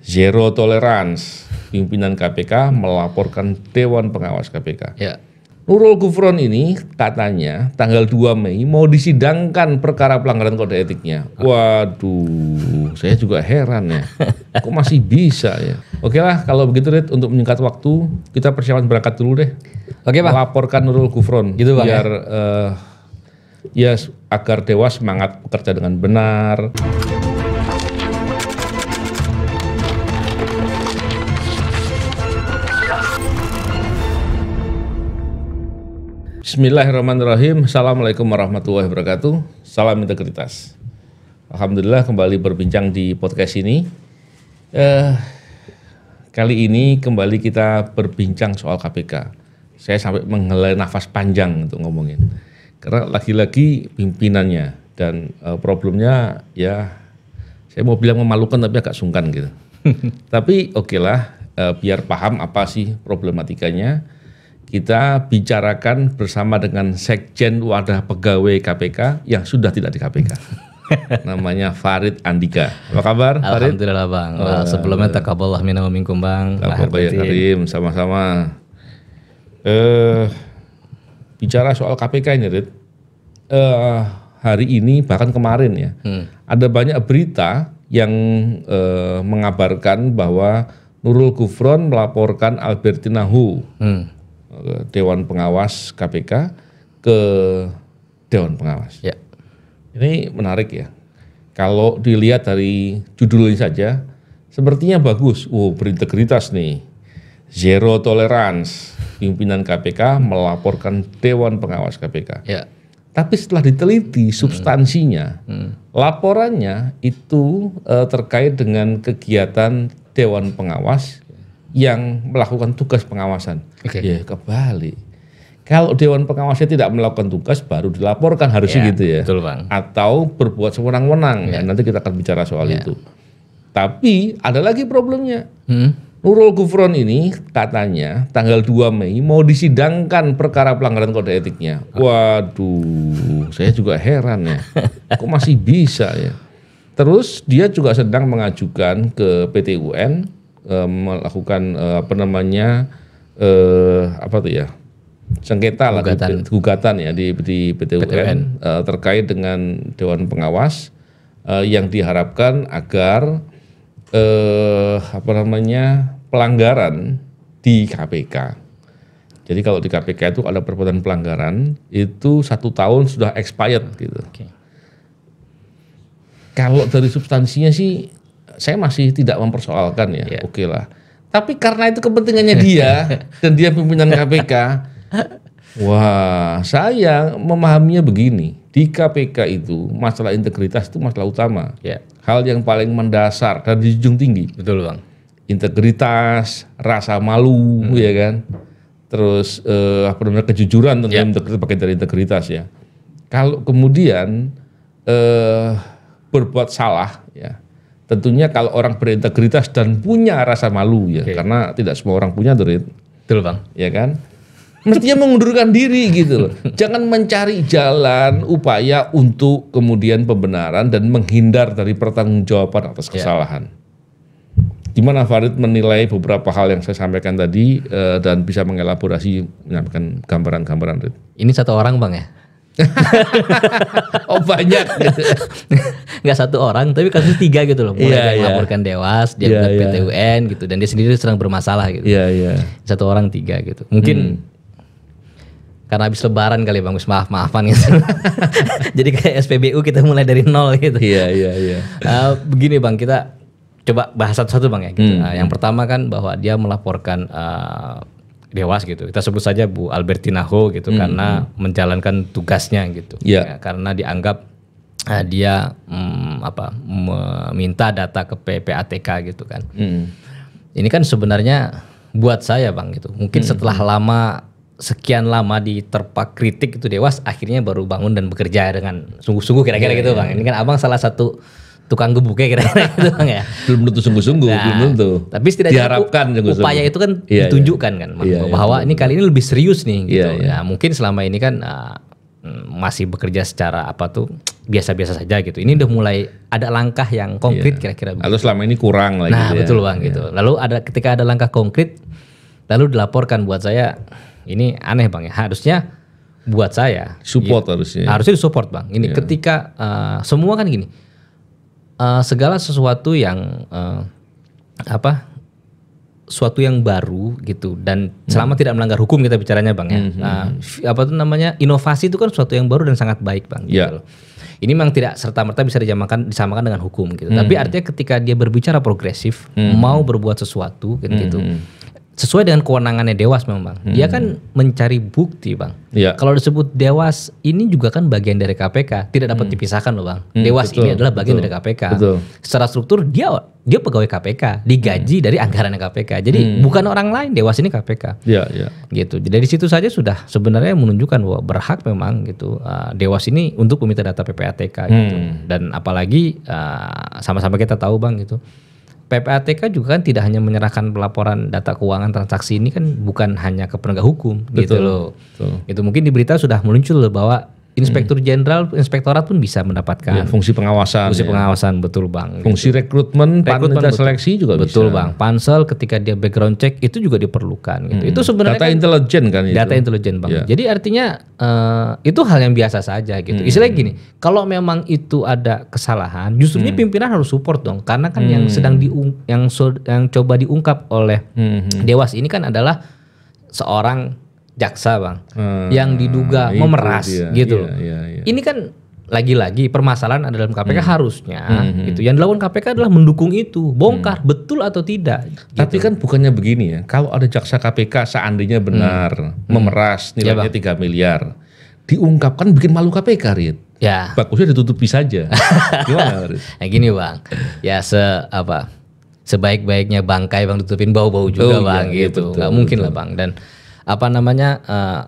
Zero tolerance. Pimpinan KPK melaporkan Dewan Pengawas KPK. Ya. Nurul Gufron ini katanya tanggal 2 Mei mau disidangkan perkara pelanggaran kode etiknya. Waduh, saya juga heran ya. Kok masih bisa ya? Oke lah, kalau begitu Rit, untuk menyingkat waktu, kita persiapan berangkat dulu deh. Oke Bang. Melaporkan Nurul Gufron Gitu Bang biar ya agar Dewas semangat bekerja dengan benar. Bismillahirrahmanirrahim. Assalamualaikum warahmatullahi wabarakatuh. Salam integritas. Alhamdulillah kembali berbincang di podcast ini. Kali ini kembali kita berbincang soal KPK. Saya sampai menghela nafas panjang untuk ngomongin. Karena lagi-lagi pimpinannya dan problemnya ya saya mau bilang memalukan tapi agak sungkan gitu. Tapi oke lah, biar paham apa sih problematikanya. Kita bicarakan bersama dengan Sekjen Wadah Pegawai KPK yang sudah tidak di KPK. Namanya Farid Andika. Apa kabar Farid? Alhamdulillah Bang. Sebelumnya taqabbalallahu minna wa minkum Bang. Karim, sama-sama. Bicara soal KPK ini Rid. Hari ini bahkan kemarin ya. Ada banyak berita yang mengabarkan bahwa Nurul Gufron melaporkan Albertina Hu. Dewan Pengawas KPK ke Dewan Pengawas. Ya. Ini menarik ya. Kalau dilihat dari judulnya saja, sepertinya bagus. Berintegritas nih. Zero tolerance. Pimpinan KPK melaporkan Dewan Pengawas KPK. Ya. Tapi setelah diteliti substansinya, laporannya itu terkait dengan kegiatan Dewan Pengawas yang melakukan tugas pengawasan. Ya kebalik. Kalau Dewan Pengawasnya tidak melakukan tugas baru dilaporkan harusnya gitu ya. Betul Bang. Atau berbuat sewenang-wenang. Ya. Nanti kita akan bicara soal itu. Tapi ada lagi problemnya. Nurul Gufron ini katanya tanggal 2 Mei mau disidangkan perkara pelanggaran kode etiknya. Waduh, saya juga heran ya. Kok masih bisa ya. Terus dia juga sedang mengajukan ke PT UN melakukan sengketa gugatan ya di PT UN terkait dengan Dewan Pengawas yang diharapkan agar pelanggaran di KPK. Jadi kalau di KPK itu ada perbuatan pelanggaran itu 1 tahun sudah expired gitu. Kalau dari substansinya sih saya masih tidak mempersoalkan ya, oke lah. Tapi karena itu kepentingannya dia dan dia pimpinan KPK, wah saya memahaminya begini. Di KPK itu masalah integritas itu masalah utama. Hal yang paling mendasar dan dijunjung tinggi. Betul Bang. Integritas, rasa malu, ya kan. Terus kejujuran tentunya bagian dari integritas ya. Kalau kemudian berbuat salah ya. Tentunya kalau orang berintegritas dan punya rasa malu ya, karena tidak semua orang punya Dorit. Betul Bang. Ya kan? Mestinya mengundurkan diri gitu loh. Jangan mencari jalan upaya untuk kemudian pembenaran dan menghindar dari pertanggungjawaban atas kesalahan. Gimana Farid menilai beberapa hal yang saya sampaikan tadi dan bisa mengelaborasi menyampaikan gambaran-gambaran Rit? Ini 1 orang Bang ya? Oh banyak gitu. Nggak 1 orang tapi kasus 3 gitu loh. Mulai melaporkan Dewas, dia ke PT UN gitu, dan dia sendiri sedang bermasalah gitu. 1 orang 3 gitu. Mungkin karena habis lebaran kali Bang, maaf-maafan gitu. Jadi kayak SPBU kita mulai dari nol gitu. Begini Bang, kita coba bahas satu-satu Bang ya gitu. Yang pertama kan bahwa dia melaporkan Dewas gitu. Kita sebut saja Bu Albertina Hu gitu karena menjalankan tugasnya gitu. Ya, karena dianggap dia meminta data ke PPATK gitu kan. Ini kan sebenarnya buat saya Bang gitu. Mungkin setelah sekian lama diterpa kritik itu Dewas akhirnya baru bangun dan bekerja dengan sungguh-sungguh kira-kira gitu Bang. Ini kan Abang salah satu tukang gebuknya kira-kira gitu Bang ya. Belum tentu sungguh-sungguh, belum tentu. Tapi setidaknya diharapkan upaya itu kan ditunjukkan kan bahwa ini kali ini lebih serius nih gitu. Nah, mungkin selama ini kan masih bekerja secara biasa-biasa saja gitu. Ini udah mulai ada langkah yang konkret kira-kira. Lalu selama ini kurang lagi. Nah betul Bang gitu. Lalu ketika ada langkah konkret, lalu dilaporkan, buat saya ini aneh Bang ya. Harusnya buat saya support harusnya disupport Bang. Ini ketika semua kan gini, segala sesuatu yang suatu yang baru gitu, dan selama tidak melanggar hukum kita bicaranya Bang ya. Inovasi itu kan suatu yang baru dan sangat baik Bang. Gitu loh. Ini memang tidak serta-merta bisa disamakan dengan hukum gitu. Tapi artinya ketika dia berbicara progresif, mau berbuat sesuatu gitu. Sesuai dengan kewenangannya Dewas memang Bang. Dia kan mencari bukti Bang. Kalau disebut Dewas ini juga kan bagian dari KPK, tidak dapat dipisahkan loh Bang. Dewas ini adalah bagian dari KPK. Secara struktur dia pegawai KPK, digaji dari anggaran KPK. Jadi bukan orang lain, Dewas ini KPK. Gitu. Jadi dari situ saja sudah sebenarnya menunjukkan bahwa berhak memang gitu Dewas ini untuk meminta data PPATK gitu. Dan apalagi sama-sama kita tahu Bang gitu. PPATK juga kan tidak hanya menyerahkan pelaporan data keuangan transaksi ini kan bukan hanya ke penegak hukum gitu loh. Itu mungkin di berita sudah muncul bahwa Inspektur Jenderal, Inspektorat pun bisa mendapatkan fungsi pengawasan. Pengawasan betul Bang. Fungsi rekrutmen panitia seleksi juga betul bisa. Bang. Pansel ketika dia background check itu juga diperlukan gitu. Itu sebenarnya data intelijen kan itu. Data intelijen Bang. Jadi artinya itu hal yang biasa saja gitu. Istilahnya gini, kalau memang itu ada kesalahan, justru ini pimpinan harus support dong, karena kan yang sedang yang coba diungkap oleh Dewas ini kan adalah seorang jaksa Bang yang diduga memeras gitu. Ini kan lagi-lagi permasalahan ada dalam KPK harusnya gitu. Yang dilakukan KPK adalah mendukung itu, bongkar betul atau tidak. Tapi kan bukannya begini ya. Kalau ada jaksa KPK seandainya benar memeras nilainya 3 miliar, diungkapkan bikin malu KPK, Rit. Ya. Bagusnya ditutupi saja. Gimana, Rit? Nah, gini Bang. Ya sebaik-baiknya bangkai Bang ditutupin bau-bau juga Bang gitu. Nggak mungkin lah Bang. Dan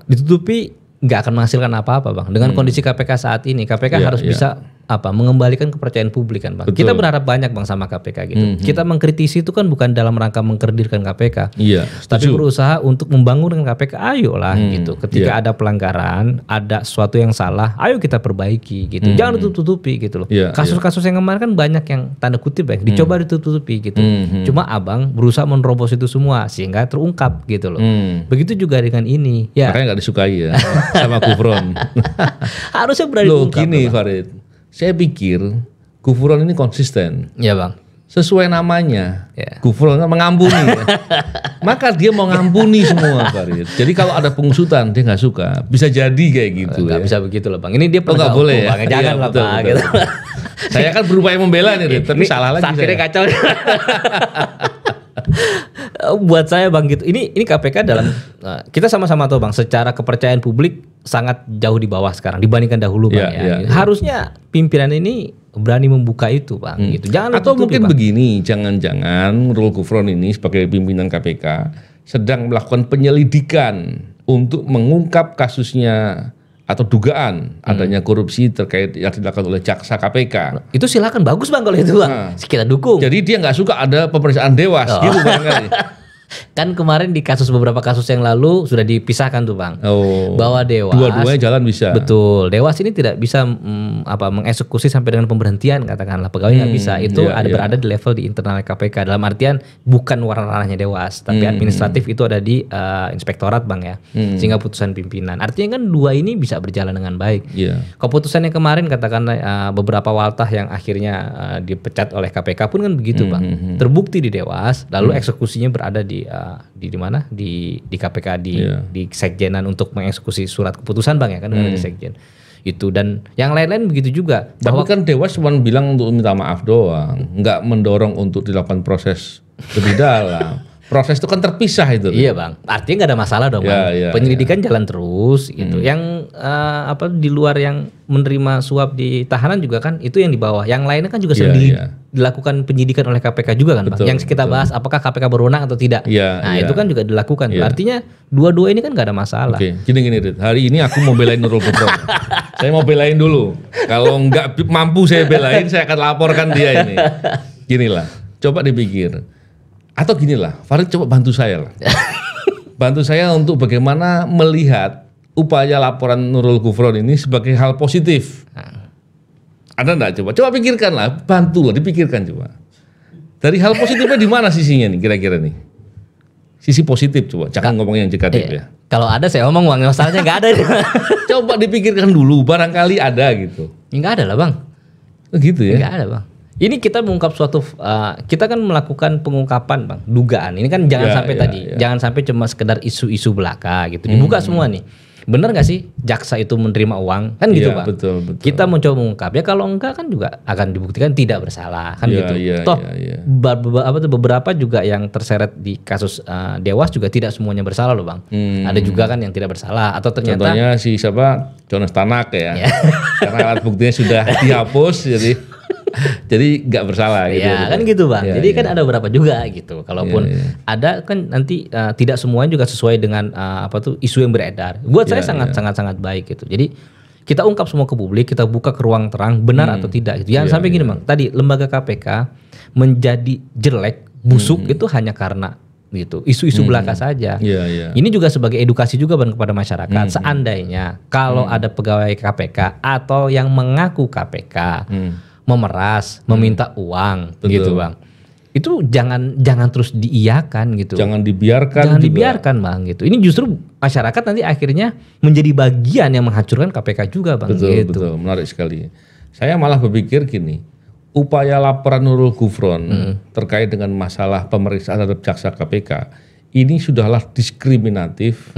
ditutupi nggak akan menghasilkan apa-apa Bang. Dengan kondisi KPK saat ini, KPK harus bisa mengembalikan kepercayaan publik kan Bang. Kita berharap banyak Bang sama KPK gitu. Kita mengkritisi itu kan bukan dalam rangka mengkerdilkan KPK. Tapi berusaha untuk membangun dengan KPK. Ayolah gitu. Ketika ada pelanggaran, ada sesuatu yang salah, ayo kita perbaiki gitu. Jangan ditutupi gitu loh. Kasus-kasus yang kemarin kan banyak yang tanda kutip ya, dicoba ditutupi gitu. Cuma Abang berusaha menerobos itu semua sehingga terungkap gitu loh. Begitu juga dengan ini. Ya. Makanya nggak disukai ya sama Gufron. Harusnya berani diungkap. Gini Farid. Saya pikir Gufron ini konsisten. Iya Bang. Sesuai namanya, Gufron mengampuni. Maka dia mau ngampuni semua Farid. Jadi kalau ada pengusutan dia nggak suka, bisa jadi kayak gitu. Nggak bisa begitu loh Bang. Ini dia nggak boleh ya. Jangan lah Bang. Gitu. Saya kan berupaya membela nih, tapi salah lagi. Akhirnya kacau. Buat saya Bang gitu. Ini KPK dalam kita sama-sama tahu Bang, secara kepercayaan publik sangat jauh di bawah sekarang dibandingkan dahulu Bang Harusnya pimpinan ini berani membuka itu Bang gitu. Jangan atau mungkin Bang. Begini, jangan-jangan Nurul Gufron ini sebagai pimpinan KPK sedang melakukan penyelidikan untuk mengungkap kasusnya atau dugaan adanya korupsi terkait yang dilakukan oleh jaksa KPK. Itu silakan, bagus Bang kalau itu Bang. Kita dukung. Jadi dia nggak suka ada pemeriksaan Dewas gitu barangkali. Kan kemarin di beberapa kasus yang lalu sudah dipisahkan tuh Bang. Bahwa Dewas dua-duanya jalan bisa. Betul. Dewas ini tidak bisa mengeksekusi sampai dengan pemberhentian katakanlah, pegawai nggak bisa. Itu berada di level di internal KPK. Dalam artian bukan ranahnya Dewas, tapi administratif itu ada di Inspektorat Bang ya. Sehingga putusan pimpinan. Artinya kan dua ini bisa berjalan dengan baik. Keputusan yang kemarin katakanlah beberapa waltah yang akhirnya dipecat oleh KPK pun kan begitu Bang. Terbukti di Dewas, lalu eksekusinya berada di mana di KPK di sekjenan untuk mengeksekusi surat keputusan Bang ya kan di sekjen itu, dan yang lain-lain begitu juga. Tapi kan Dewas cuma bilang untuk minta maaf doang, nggak mendorong untuk dilakukan proses lebih dalam. Proses itu kan terpisah itu. Iya Bang, artinya nggak ada masalah dong Bang. Penyelidikan jalan terus gitu. Yang di luar yang menerima suap di tahanan juga kan itu yang di bawah. Yang lainnya kan juga sedang dilakukan penyidikan oleh KPK juga kan Bang. Yang kita bahas apakah KPK berwenang atau tidak. Itu kan juga dilakukan. Artinya dua-dua ini kan nggak ada masalah. Gini Rit. Hari ini aku mau belain Nurul Gufron. Saya mau belain dulu. Kalau nggak mampu saya belain, saya akan laporkan dia ini. Ginilah, coba dipikir. Atau ginilah, Farid coba bantu saya lah. Bantu saya untuk bagaimana melihat upaya laporan Nurul Gufron ini sebagai hal positif. Ada enggak coba? Coba pikirkanlah, bantulah, dipikirkan coba. Dari hal positifnya di mana sisinya nih kira-kira nih? Sisi positif coba, jangan ngomong yang negatif ya. Kalau ada saya ngomong Bang, masalahnya nggak ada. Coba dipikirkan dulu, barangkali ada gitu. Nggak ada lah Bang. Gitu ya? Nggak ada Bang. Ini kita mengungkap suatu, kita kan melakukan pengungkapan Bang, dugaan. Ini kan jangan sampai jangan sampai cuma sekedar isu-isu belaka gitu. Dibuka semua nih. Bener nggak sih jaksa itu menerima uang kan gitu Bang? Betul. Kita mencoba mengungkap ya, kalau enggak kan juga akan dibuktikan tidak bersalah kan gitu. Toh beberapa juga yang terseret di kasus Dewas juga tidak semuanya bersalah loh Bang. Ada juga kan yang tidak bersalah atau ternyata. Contohnya si siapa? Jonas Tanak ya. Karena alat buktinya sudah dihapus jadi nggak bersalah gitu. Ya kan gitu Bang. Jadi kan ada beberapa juga gitu. Kalaupun ada kan nanti tidak semuanya juga sesuai dengan isu yang beredar. Buat saya sangat baik gitu. Jadi kita ungkap semua ke publik, kita buka ke ruang terang benar atau tidak gitu. Jangan sampai gini Bang. Tadi lembaga KPK menjadi jelek, busuk itu hanya karena gitu isu-isu belaka saja. Ini juga sebagai edukasi juga Bang kepada masyarakat. Seandainya kalau ada pegawai KPK atau yang mengaku KPK memeras, meminta uang, gitu Bang. Itu jangan terus diiyakan gitu. Jangan dibiarkan Bang gitu. Ini justru masyarakat nanti akhirnya menjadi bagian yang menghancurkan KPK juga Bang. Betul, menarik sekali. Saya malah berpikir gini, upaya laporan Nurul Gufron terkait dengan masalah pemeriksaan terhadap jaksa KPK ini sudahlah diskriminatif,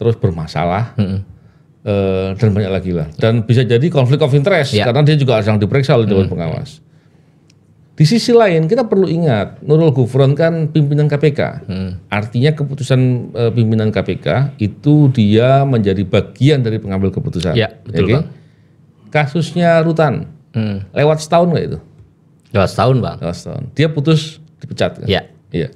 terus bermasalah. Dan banyak lagi lah, dan bisa jadi konflik of interest karena dia juga sedang diperiksa oleh Dewan Pengawas. Di sisi lain kita perlu ingat Nurul Gufron kan pimpinan KPK, artinya keputusan pimpinan KPK itu dia menjadi bagian dari pengambil keputusan. Betul Bang. Kasusnya Rutan lewat setahun nggak itu? Lewat setahun Bang. Lewat setahun. Dia putus dipecat kan? Iya.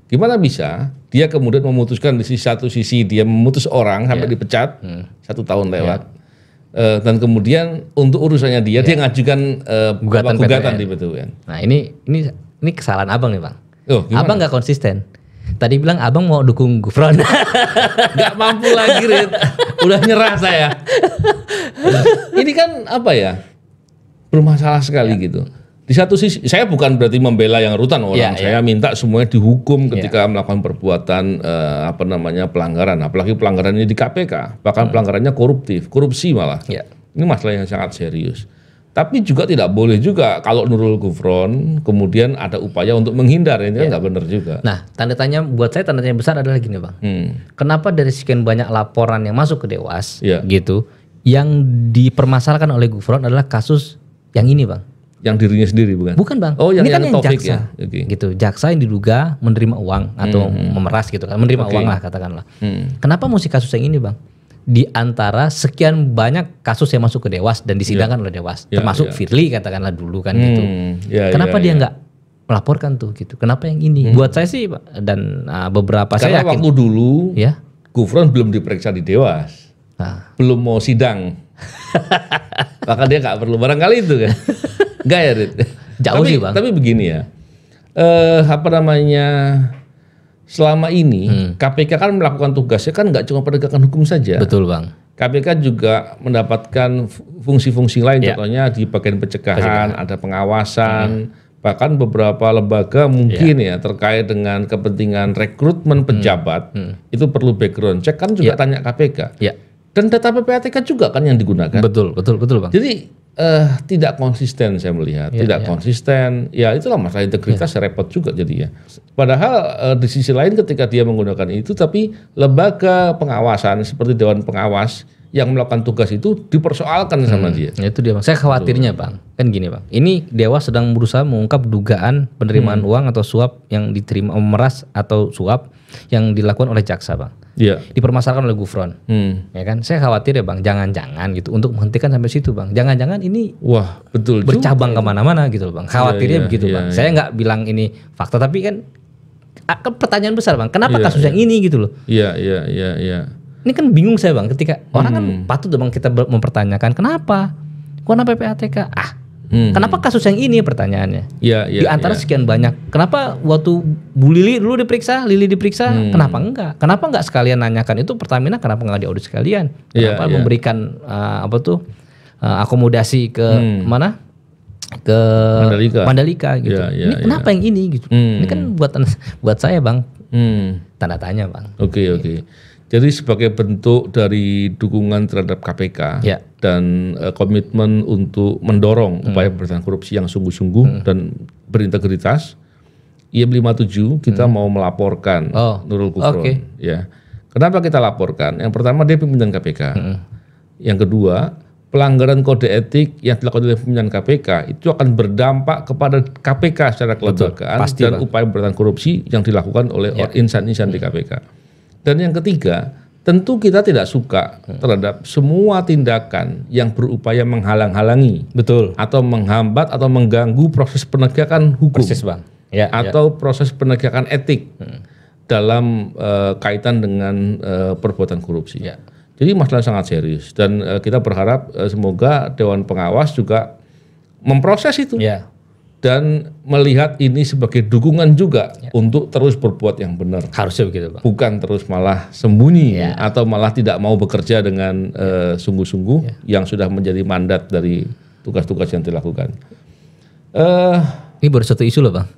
Gimana bisa dia kemudian memutuskan di satu sisi dia memutus orang sampai dipecat 1 tahun lewat dan kemudian untuk urusannya dia ngajukan gugatan di PT UN. Nah ini kesalahan Abang nih Bang. Gimana? Abang nggak konsisten. Tadi bilang Abang mau dukung Gufron. Nggak mampu lagi Rit. Udah nyerah saya. Ini kan apa ya, bermasalah sekali gitu. Di satu sisi, saya bukan berarti membela yang Rutan orang. Saya minta semuanya dihukum ketika melakukan perbuatan pelanggaran. Apalagi pelanggarannya di KPK, bahkan pelanggarannya korupsi malah. Ini masalah yang sangat serius. Tapi juga tidak boleh juga kalau Nurul Gufron kemudian ada upaya untuk menghindar, ini kan nggak benar juga. Nah, tanda tanya buat saya, tanda tanya besar adalah gini Bang. Kenapa dari sekian banyak laporan yang masuk ke Dewas, gitu, yang dipermasalahkan oleh Gufron adalah kasus yang ini Bang? Yang dirinya sendiri bukan? Bukan Bang. Ini kan yang Taufik, jaksa, gitu. Jaksa yang diduga menerima uang atau memeras gitu kan, menerima uang lah katakanlah. Kenapa mesti kasus yang ini Bang? Di antara sekian banyak kasus yang masuk ke Dewas dan disidangkan oleh Dewas, termasuk Firly katakanlah dulu kan gitu. Kenapa dia nggak melaporkan tuh gitu? Kenapa yang ini? Buat saya sih dan beberapa karena saya yakin. Karena waktu dulu Gufron belum diperiksa di Dewas, belum mau sidang, maka dia nggak perlu, barangkali itu kan. Enggak ya Rit? Jauh sih Bang. Tapi begini ya, selama ini KPK kan melakukan tugasnya kan nggak cuma penegakan hukum saja. Betul Bang. KPK juga mendapatkan fungsi-fungsi lain, contohnya di bagian pencegahan, ada pengawasan, bahkan beberapa lembaga mungkin terkait dengan kepentingan rekrutmen pejabat, itu perlu background check kan juga tanya KPK. Dan data PPATK juga kan yang digunakan. Betul Bang. Jadi tidak konsisten saya melihat, konsisten. Ya itulah masalah integritas repot juga jadinya. Padahal di sisi lain ketika dia menggunakan itu, tapi lembaga pengawasan seperti Dewan Pengawas yang melakukan tugas itu dipersoalkan sama dia. Itu dia Bang. Saya khawatirnya Bang, kan gini Bang. Ini Dewas sedang berusaha mengungkap dugaan penerimaan uang atau suap yang diterima, memeras atau suap yang dilakukan oleh jaksa Bang. Dipermasalahkan oleh Gufron, ya kan? Saya khawatir ya Bang, jangan-jangan gitu untuk menghentikan sampai situ Bang. Jangan-jangan ini bercabang kemana-mana gitu Bang. Khawatirnya begitu Bang. Saya nggak bilang ini fakta, tapi kan pertanyaan besar Bang. Kenapa kasus yang ini gitu loh? Ini kan bingung saya Bang. Ketika orang kan patut Bang kita mempertanyakan kenapa? Kok PPATK? Kenapa kasus yang ini pertanyaannya? Di antara sekian banyak, kenapa waktu Bu Lili dulu diperiksa, kenapa enggak? Kenapa enggak sekalian nanyakan itu Pertamina, kenapa enggak diaudit sekalian? Kenapa memberikan akomodasi ke mana? Ke Mandalika gitu. Ini kenapa yang ini gitu? Ini kan buat saya Bang. Tanda tanya Bang. Oke. Jadi sebagai bentuk dari dukungan terhadap KPK dan komitmen untuk mendorong upaya pemberantasan korupsi yang sungguh-sungguh dan berintegritas, IM 57 kita mau melaporkan Nurul Gufron. Ya. Kenapa kita laporkan? Yang pertama dia pimpinan KPK. Yang kedua, pelanggaran kode etik yang dilakukan oleh pimpinan KPK itu akan berdampak kepada KPK secara kelembagaan dan upaya pemberantasan korupsi yang dilakukan oleh insan-insan di KPK. Dan yang ketiga, tentu kita tidak suka terhadap semua tindakan yang berupaya menghalang-halangi, atau menghambat atau mengganggu proses penegakan hukum, atau proses penegakan etik dalam kaitan dengan perbuatan korupsi. Jadi masalah sangat serius dan kita berharap semoga Dewan Pengawas juga memproses itu dan melihat ini sebagai dukungan juga untuk terus berbuat yang benar. Harusnya begitu Bang. Bukan terus malah sembunyi atau malah tidak mau bekerja dengan sungguh-sungguh yang sudah menjadi mandat dari tugas-tugas yang dilakukan. Ini baru satu isu loh Bang.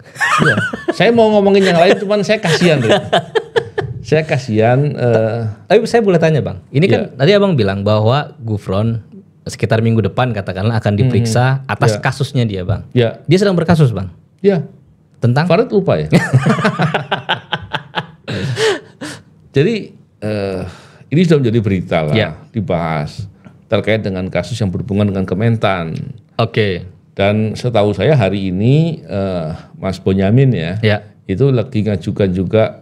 Saya mau ngomongin yang lain cuman saya kasihan. Saya kasihan. Tapi saya boleh tanya Bang, ini kan tadi Abang bilang bahwa Gufron sekitar minggu depan katakanlah akan diperiksa atas kasusnya dia Bang. Dia sedang berkasus Bang. Tentang? Farid lupa ya. Jadi ini sudah menjadi berita lah, dibahas terkait dengan kasus yang berhubungan dengan Kementan. Dan setahu saya hari ini Mas Bonyamin itu lagi ngajukan juga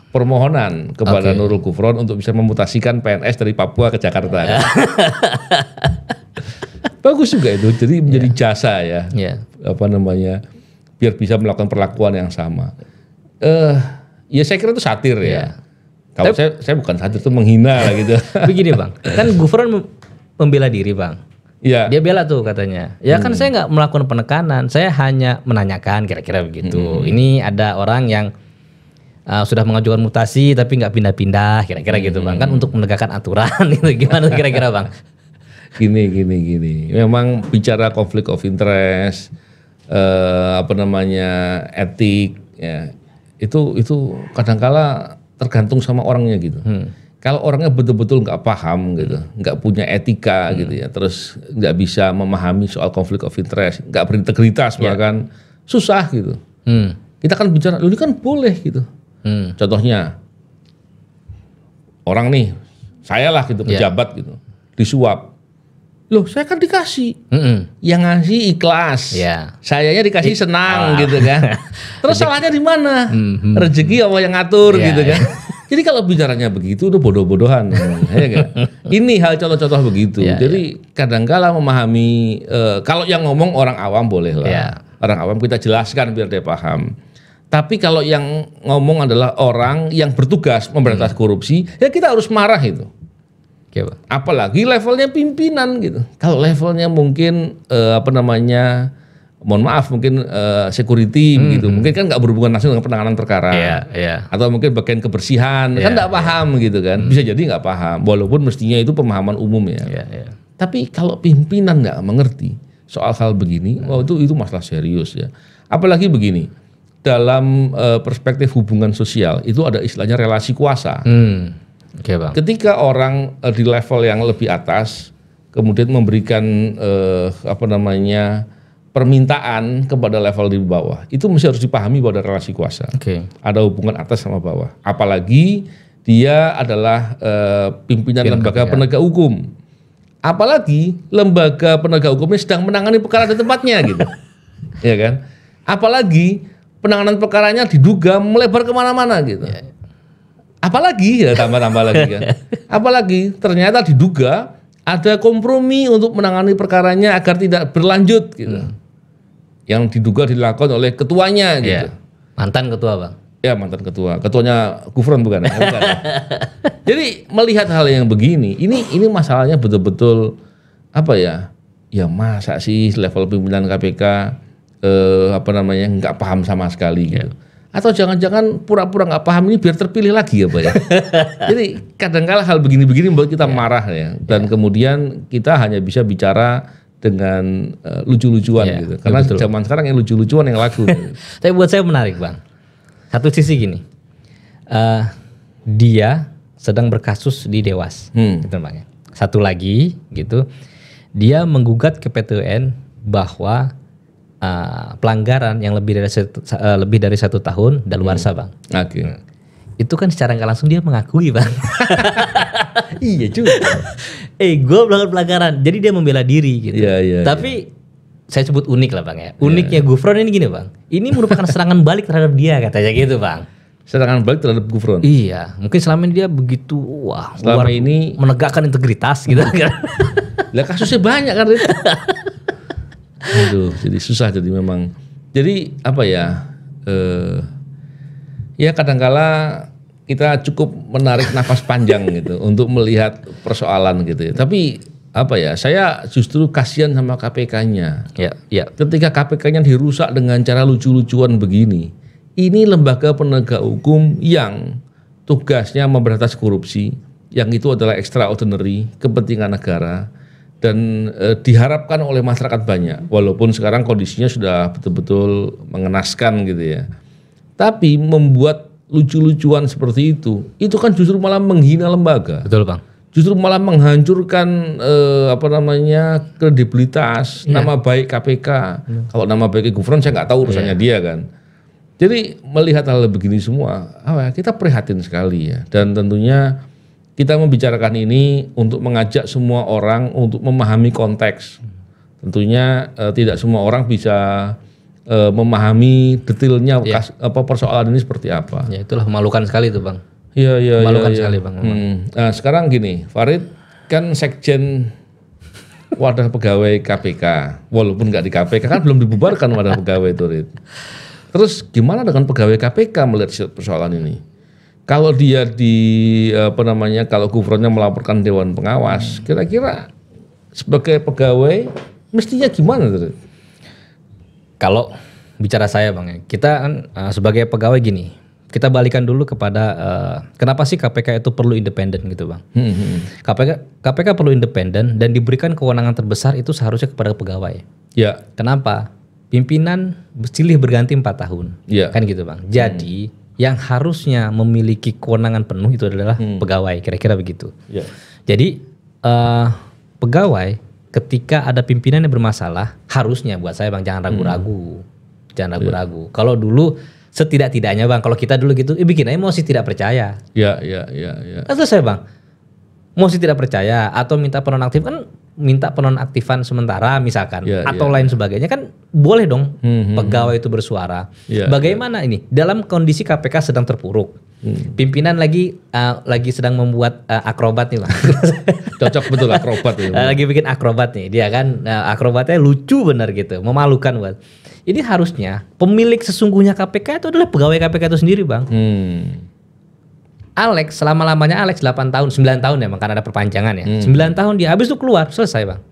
permohonan kepada Nurul Gufron untuk bisa memutasikan PNS dari Papua ke Jakarta. Bagus juga itu, jadi menjadi jasa biar bisa melakukan perlakuan yang sama. Ya saya kira itu satir ya. Kalau saya bukan satir, itu menghina lah gitu. Begini Bang, kan Gufron membela diri Bang. Dia bela tuh katanya. Kan saya nggak melakukan penekanan, saya hanya menanyakan kira-kira begitu. Ini ada orang yang sudah mengajukan mutasi tapi nggak pindah-pindah kira-kira gitu Bang, kan untuk menegakkan aturan gitu. Gimana kira-kira Bang? Gini. Memang bicara konflik of interest, etik ya. Itu kadangkala tergantung sama orangnya gitu. Kalau orangnya betul-betul nggak paham gitu, nggak punya etika gitu ya, terus nggak bisa memahami soal konflik of interest, nggak berintegritas bahkan susah gitu. Kita kan bicara, ini kan boleh gitu. Contohnya orang nih, saya lah gitu pejabat gitu, disuap. Loh saya kan dikasih, yang ngasih ikhlas, sayanya dikasih senang gitu kan. Terus salahnya di mana? Rezeki Allah yang ngatur gitu kan. Jadi kalau bicaranya begitu udah bodoh-bodohan. Ini hal contoh-contoh begitu. Jadi kadang-kala memahami, kalau yang ngomong orang awam boleh lah. Orang awam kita jelaskan biar dia paham. Tapi kalau yang ngomong adalah orang yang bertugas memberantas korupsi, ya kita harus marah itu. Apalagi levelnya pimpinan gitu. Kalau levelnya mungkin mohon maaf mungkin security begitu, mungkin kan nggak berhubungan langsung dengan penanganan perkara, atau mungkin bagian kebersihan, kan nggak paham gitu kan, bisa jadi nggak paham, walaupun mestinya itu pemahaman umum ya. Tapi kalau pimpinan nggak mengerti soal hal begini, itu masalah serius ya. Apalagi begini, dalam perspektif hubungan sosial itu ada istilahnya relasi kuasa. Bang. Ketika orang di level yang lebih atas kemudian memberikan permintaan kepada level di bawah, itu mesti harus dipahami bahwa ada relasi kuasa. Ada hubungan atas sama bawah. Apalagi dia adalah pimpinan lembaga penegak hukum. Apalagi lembaga penegak hukumnya sedang menangani perkara di tempatnya gitu. Ya kan? Apalagi penanganan perkaranya diduga melebar kemana-mana gitu. Apalagi ya tambah-tambah lagi kan. Apalagi ternyata diduga ada kompromi untuk menangani perkaranya agar tidak berlanjut gitu. Yang diduga dilakukan oleh ketuanya gitu. Mantan ketua Bang. Ya mantan ketua. Ketuanya Gufron bukan? Bukan. Jadi melihat hal yang begini, ini masalahnya betul-betul ya masa sih level pimpinan KPK nggak paham sama sekali gitu. Atau jangan-jangan pura-pura nggak paham ini biar terpilih lagi ya Pak ya. Jadi kadang-kala hal begini-begini membuat kita marah ya. Dan kemudian kita hanya bisa bicara dengan lucu-lucuan gitu. Karena zaman sekarang yang lucu-lucuan yang laku. Tapi buat saya menarik Bang. Satu sisi gini, dia sedang berkasus di Dewas, gitu Bang ya. Satu lagi gitu, dia menggugat ke PT UN bahwa pelanggaran yang lebih dari 1 tahun daluarsa Bang. Oke. Itu kan secara nggak langsung dia mengakui Bang. Iya juga. Gue melakukan pelanggaran, jadi dia membela diri gitu. Tapi saya sebut unik lah Bang ya. Uniknya Gufron ini gini Bang. Ini merupakan serangan balik terhadap dia katanya gitu Bang. Serangan balik terhadap Gufron. Iya, mungkin selama ini dia begitu selama ini menegakkan integritas gitu. Lah kasusnya banyak kan. Aduh, jadi susah jadi memang. Jadi apa ya? Ya kadangkala kita cukup menarik nafas panjang gitu untuk melihat persoalan gitu ya. Tapi apa ya? Saya justru kasihan sama KPK-nya. Ya. Ketika KPK-nya dirusak dengan cara lucu-lucuan begini. Ini lembaga penegak hukum yang tugasnya memberantas korupsi, yang itu adalah extraordinary kepentingan negara. Dan diharapkan oleh masyarakat banyak, walaupun sekarang kondisinya sudah betul-betul mengenaskan gitu ya. Tapi membuat lucu-lucuan seperti itu kan justru malah menghina lembaga. Betul Bang. Justru malah menghancurkan kredibilitas, nama baik KPK. Kalau nama baik Gufron saya nggak tahu urusannya dia kan. Jadi melihat hal begini semua, kita prihatin sekali ya. Dan tentunya kita membicarakan ini untuk mengajak semua orang untuk memahami konteks. Tentunya tidak semua orang bisa memahami detailnya persoalan ini seperti apa. Ya itulah memalukan sekali itu Bang. Iya. Memalukan sekali Bang. Nah sekarang gini, Farid kan sekjen wadah pegawai KPK, walaupun nggak di KPK kan belum dibubarkan wadah pegawai itu. Terus gimana dengan pegawai KPK melihat persoalan ini? Kalau dia kalau Gufronnya melaporkan Dewan Pengawas, kira-kira sebagai pegawai mestinya gimana? Kalau bicara saya Bang, kita kan sebagai pegawai gini, kita balikan dulu kepada kenapa sih KPK itu perlu independen gitu Bang. KPK perlu independen dan diberikan kewenangan terbesar itu seharusnya kepada pegawai. Ya. Kenapa? Pimpinan silih berganti 4 tahun, kan gitu Bang. Jadi yang harusnya memiliki kewenangan penuh itu adalah pegawai, kira-kira begitu. Jadi pegawai ketika ada pimpinan yang bermasalah, harusnya buat saya Bang jangan ragu-ragu, Kalau dulu setidak-tidaknya Bang, kalau kita dulu gitu, bikin aja mosi tidak percaya. Atau saya Bang, mosi tidak percaya atau minta penonaktifan sementara misalkan lain sebagainya kan boleh dong pegawai itu bersuara. Bagaimana ini dalam kondisi KPK sedang terpuruk, pimpinan lagi sedang membuat akrobat nih Bang. Cocok betul akrobat ya. Lagi bikin akrobat nih dia kan, akrobatnya lucu bener gitu, memalukan buat. Ini harusnya pemilik sesungguhnya KPK itu adalah pegawai KPK itu sendiri Bang. Alex selama-lamanya 8 tahun, 9 tahun ya Bang, karena ada perpanjangan ya. 9 tahun dia habis itu keluar, selesai Bang.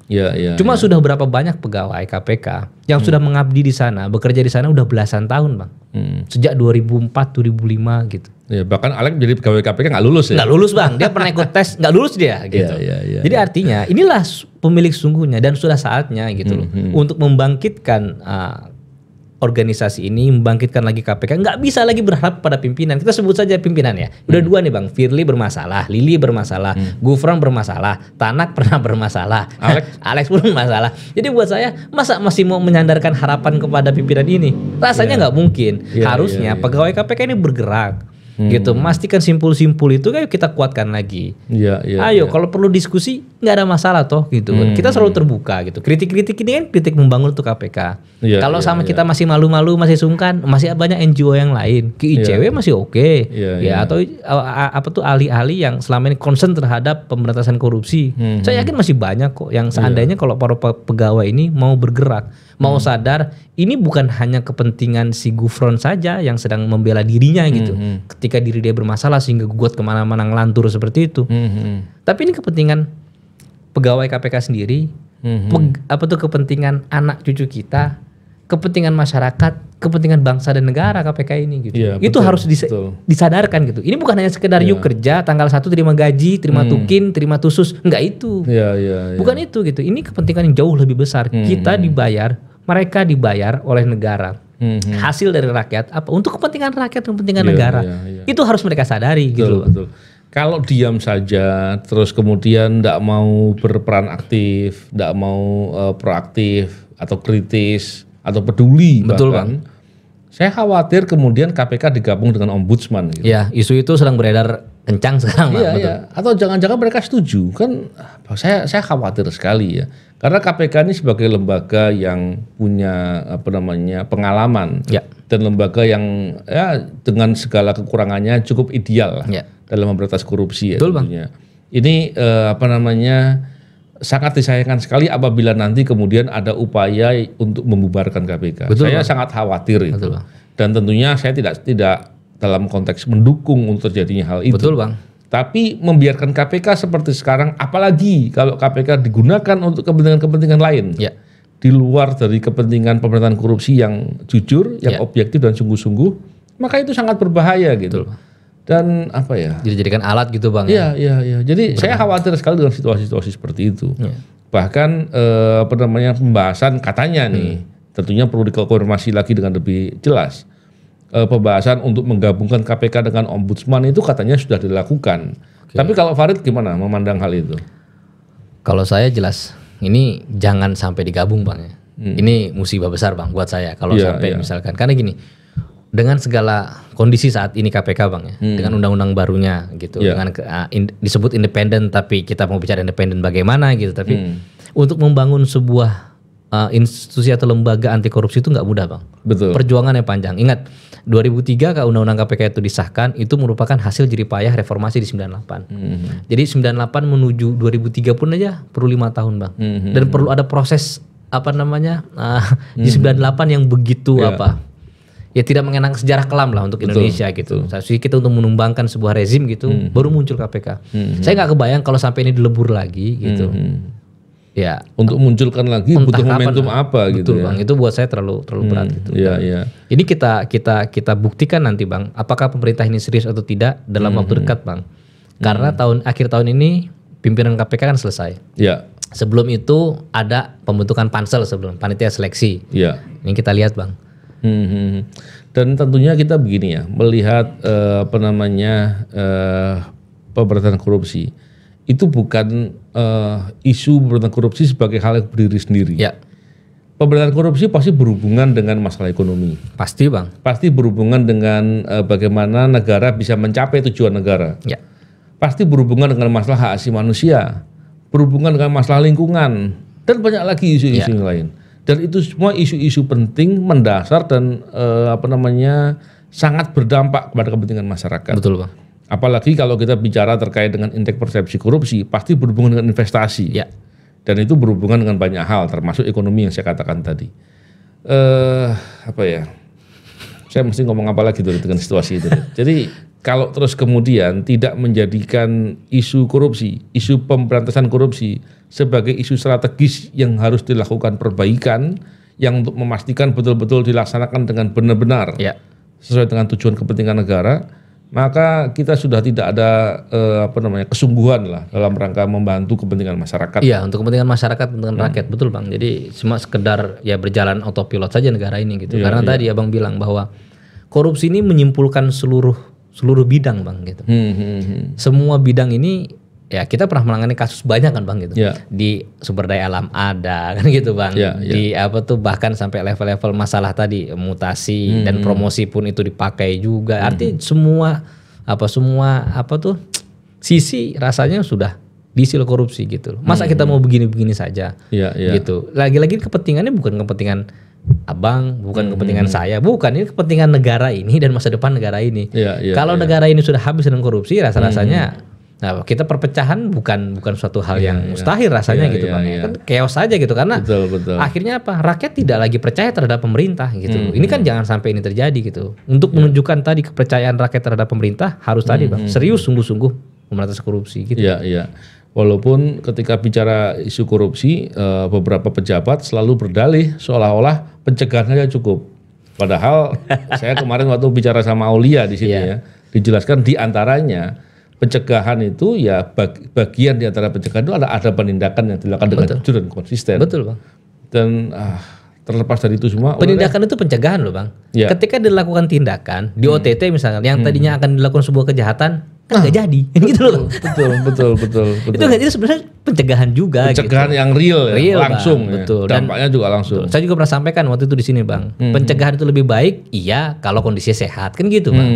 Cuma sudah berapa banyak pegawai KPK yang sudah mengabdi di sana, bekerja di sana udah belasan tahun Bang. Sejak 2004, 2005 gitu. Ya, bahkan Alex jadi pegawai KPK nggak lulus ya? Nggak lulus Bang, dia pernah ikut tes, nggak lulus dia gitu. Jadi artinya inilah pemilik sungguhnya dan sudah saatnya gitu loh untuk membangkitkan organisasi ini, membangkitkan lagi KPK. Nggak bisa lagi berharap pada pimpinan. Kita sebut saja pimpinan ya. Udah 2 nih Bang, Firly bermasalah, Lili bermasalah, Gufron bermasalah, Tanak pernah bermasalah, Alex pun bermasalah. Jadi buat saya, masa masih mau menyandarkan harapan kepada pimpinan ini? Rasanya nggak mungkin. Harusnya pegawai KPK ini bergerak. Gitu, memastikan simpul-simpul itu kayak kita kuatkan lagi. Ayo kalau perlu diskusi nggak ada masalah toh gitu. Kita selalu terbuka gitu. Kritik-kritik ini kan kritik membangun untuk KPK. Kalau sama kita masih malu-malu, masih sungkan, masih banyak NGO yang lain. Ke ICW masih oke. Atau ahli-ahli yang selama ini concern terhadap pemberantasan korupsi. Saya yakin masih banyak kok yang seandainya kalau para pegawai ini mau bergerak, mau sadar ini bukan hanya kepentingan si Gufron saja yang sedang membela dirinya gitu. Ketika diri dia bermasalah sehingga gugat kemana-mana ngelantur seperti itu. Tapi ini kepentingan pegawai KPK sendiri, kepentingan anak cucu kita kepentingan masyarakat, kepentingan bangsa dan negara KPK ini gitu. Ya, itu harus disadarkan gitu. Ini bukan hanya sekedar yuk kerja tanggal 1 terima gaji, terima tukin, terima tusus, enggak itu. Bukan itu gitu. Ini kepentingan yang jauh lebih besar. Kita dibayar, mereka dibayar oleh negara. Hasil dari rakyat apa? Untuk kepentingan rakyat, kepentingan negara. Itu harus mereka sadari gitu. Betul. Kalau diam saja, terus kemudian tidak mau berperan aktif, tidak mau proaktif atau kritis atau peduli, betul bahkan, Bang. Saya khawatir kemudian KPK digabung dengan ombudsman. Gitu. Ya, isu itu sedang beredar kencang sekarang, Bang. Iya. Atau jangan-jangan mereka setuju, kan? Saya khawatir sekali ya, karena KPK ini sebagai lembaga yang punya pengalaman dan lembaga yang dengan segala kekurangannya cukup ideal dalam memberantas korupsi. Betul, Bang. Ini sangat disayangkan sekali apabila nanti kemudian ada upaya untuk membubarkan KPK. Betul, saya Bang. sangat khawatir itu. Betul, Bang. Dan tentunya saya tidak dalam konteks mendukung untuk terjadinya hal itu. Betul, Bang. Tapi membiarkan KPK seperti sekarang, apalagi kalau KPK digunakan untuk kepentingan-kepentingan lain. Di luar dari kepentingan pemberantasan korupsi yang jujur, yang objektif dan sungguh-sungguh, maka itu sangat berbahaya gitu. Betul. Dan dijadikan alat gitu, Bang. Iya. Jadi saya khawatir sekali dengan situasi-situasi seperti itu. Bahkan pembahasan katanya nih, tentunya perlu dikonfirmasi lagi dengan lebih jelas. Pembahasan untuk menggabungkan KPK dengan ombudsman itu katanya sudah dilakukan. Tapi kalau Farid gimana memandang hal itu? Kalau saya jelas, ini jangan sampai digabung, Bang. Ini musibah besar, Bang, buat saya. Kalau sampai misalkan, karena gini, dengan segala kondisi saat ini KPK, Bang, dengan undang-undang barunya gitu, dengan disebut independen, tapi kita mau bicara independen bagaimana gitu, tapi untuk membangun sebuah institusi atau lembaga anti korupsi itu nggak mudah, Bang. Betul. Perjuangan yang panjang. Ingat 2003 kalau undang-undang KPK itu disahkan, itu merupakan hasil jeripayah reformasi di 98. Jadi 98 menuju 2003 pun aja perlu 5 tahun, Bang. Dan perlu ada proses di 98 yang begitu ya tidak mengenang sejarah kelam lah untuk Indonesia gitu. Jadi kita untuk menumbangkan sebuah rezim gitu, baru muncul KPK. Saya nggak kebayang kalau sampai ini dilebur lagi gitu. Ya, untuk munculkan lagi butuh momentum apa gitu. Betul, Bang. Itu buat saya terlalu berat gitu. Ini kita buktikan nanti, Bang, apakah pemerintah ini serius atau tidak dalam waktu dekat, Bang. Karena akhir tahun ini pimpinan KPK kan selesai. Sebelum itu ada pembentukan pansel sebelum panitia seleksi. Ini kita lihat, Bang. Dan tentunya kita begini ya, melihat pemberantasan korupsi itu bukan isu pemberantasan korupsi sebagai hal yang berdiri sendiri. Pemberantasan korupsi pasti berhubungan dengan masalah ekonomi. Pasti, Bang. Pasti berhubungan dengan bagaimana negara bisa mencapai tujuan negara. Pasti berhubungan dengan masalah hak asasi manusia, berhubungan dengan masalah lingkungan, dan banyak lagi isu-isu yang lain. Dan itu semua isu-isu penting, mendasar dan sangat berdampak kepada kepentingan masyarakat. Betul, Bang. Apalagi kalau kita bicara terkait dengan indeks persepsi korupsi, pasti berhubungan dengan investasi. Dan itu berhubungan dengan banyak hal, termasuk ekonomi yang saya katakan tadi. Saya mesti ngomong apa lagi tuh dengan situasi itu. Jadi kalau terus kemudian tidak menjadikan isu korupsi, isu pemberantasan korupsi sebagai isu strategis yang harus dilakukan perbaikan, yang untuk memastikan betul-betul dilaksanakan dengan benar-benar sesuai dengan tujuan kepentingan negara, maka kita sudah tidak ada kesungguhan lah dalam rangka membantu kepentingan masyarakat. Untuk kepentingan masyarakat, kepentingan rakyat, betul, Bang. Jadi cuma sekedar berjalan autopilot saja negara ini gitu. Karena tadi Abang bilang bahwa korupsi ini menyimpulkan seluruh bidang, Bang, gitu. Semua bidang ini kita pernah menangani kasus banyak kan, Bang, gitu. Di sumber daya alam ada kan gitu, Bang. Di bahkan sampai level-level masalah tadi mutasi dan promosi pun itu dipakai juga. Artinya semua sisi rasanya sudah diisi korupsi gitu. Masa kita mau begini-begini saja gitu. Lagi-lagi kepentingannya bukan kepentingan Abang, bukan kepentingan saya, bukan, ini kepentingan negara ini dan masa depan negara ini. Kalau negara ini sudah habis dengan korupsi, rasa-rasanya kita perpecahan bukan suatu hal yang mustahil rasanya gitu, Bang. Kan chaos aja gitu, karena akhirnya rakyat tidak lagi percaya terhadap pemerintah gitu. Ini kan jangan sampai ini terjadi gitu. Untuk menunjukkan tadi kepercayaan rakyat terhadap pemerintah harus tadi, Bang, serius sungguh-sungguh memberantas korupsi gitu. Walaupun ketika bicara isu korupsi, beberapa pejabat selalu berdalih seolah-olah pencegahan saja cukup. Padahal saya kemarin waktu bicara sama Aulia di sini ya, dijelaskan di antaranya pencegahan itu ya bagian di antara pencegahan itu ada penindakan yang dilakukan dengan jujur dan konsisten. Betul, Bang. Dan terlepas dari itu semua, penindakan itu pencegahan loh, Bang. Ya. Ketika dilakukan tindakan di OTT misalnya, yang tadinya akan dilakukan sebuah kejahatan kan nggak jadi, gitu loh. Betul. Itu nggak jadi sebenarnya pencegahan juga. Pencegahan gitu. yang real langsung, Bang, betul. Dampaknya juga langsung. Betul. Saya juga pernah sampaikan waktu itu di sini, Bang. Pencegahan itu lebih baik, iya kalau kondisinya sehat, kan gitu, Bang.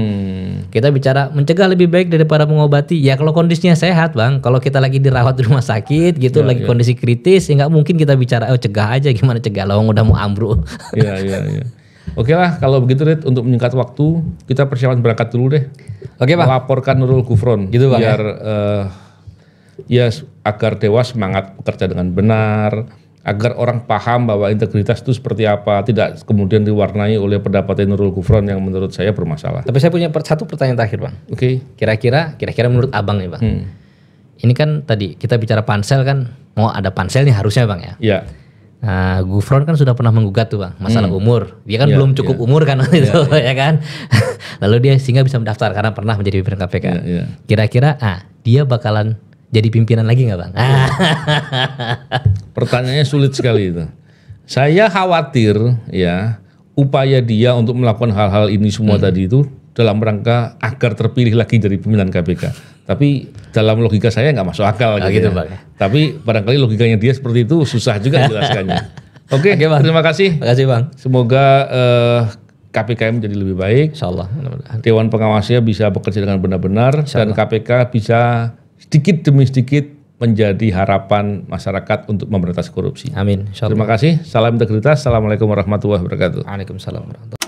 Kita bicara mencegah lebih baik daripada mengobati, ya kalau kondisinya sehat, Bang. Kalau kita lagi dirawat di rumah sakit, gitu, lagi kondisi kritis, ya nggak mungkin kita bicara, cegah aja, gimana cegah, lawang udah mau ambruk. Iya. Oke lah, kalau begitu Rit, untuk menyingkat waktu, kita persiapan berangkat dulu deh. Oke, Bang. Melaporkan Nurul Gufron, gitu, Bang, biar agar Dewas semangat bekerja dengan benar, agar orang paham bahwa integritas itu seperti apa, tidak kemudian diwarnai oleh pendapat Nurul Gufron yang menurut saya bermasalah. Tapi saya punya satu pertanyaan terakhir, Bang. Oke. Kira-kira menurut Abang nih, Bang. Ini kan tadi kita bicara pansel kan, mau ada pansel nih harusnya, Bang, ya. Iya. Nah, Gufron kan sudah pernah menggugat tuh, Bang, masalah umur. Dia kan belum cukup umur kan itu, ya kan. Lalu dia sehingga bisa mendaftar karena pernah menjadi pimpinan KPK. Kira-kira dia bakalan jadi pimpinan lagi nggak, Bang? Pertanyaannya sulit sekali itu. Saya khawatir ya upaya dia untuk melakukan hal-hal ini semua tadi itu dalam rangka agar terpilih lagi jadi pimpinan KPK. Tapi dalam logika saya nggak masuk akal gitu, Bang. Tapi barangkali logikanya dia seperti itu susah juga menjelaskannya. Oke, terima kasih. Terima kasih, Bang. Semoga KPK menjadi lebih baik. Insyaallah. Dewan pengawasnya bisa bekerja dengan benar-benar dan KPK bisa sedikit demi sedikit menjadi harapan masyarakat untuk memberantas korupsi. Amin. Terima kasih. Salam integritas. Assalamualaikum warahmatullahi wabarakatuh. Waalaikumsalam warahmatullahi wabarakatuh.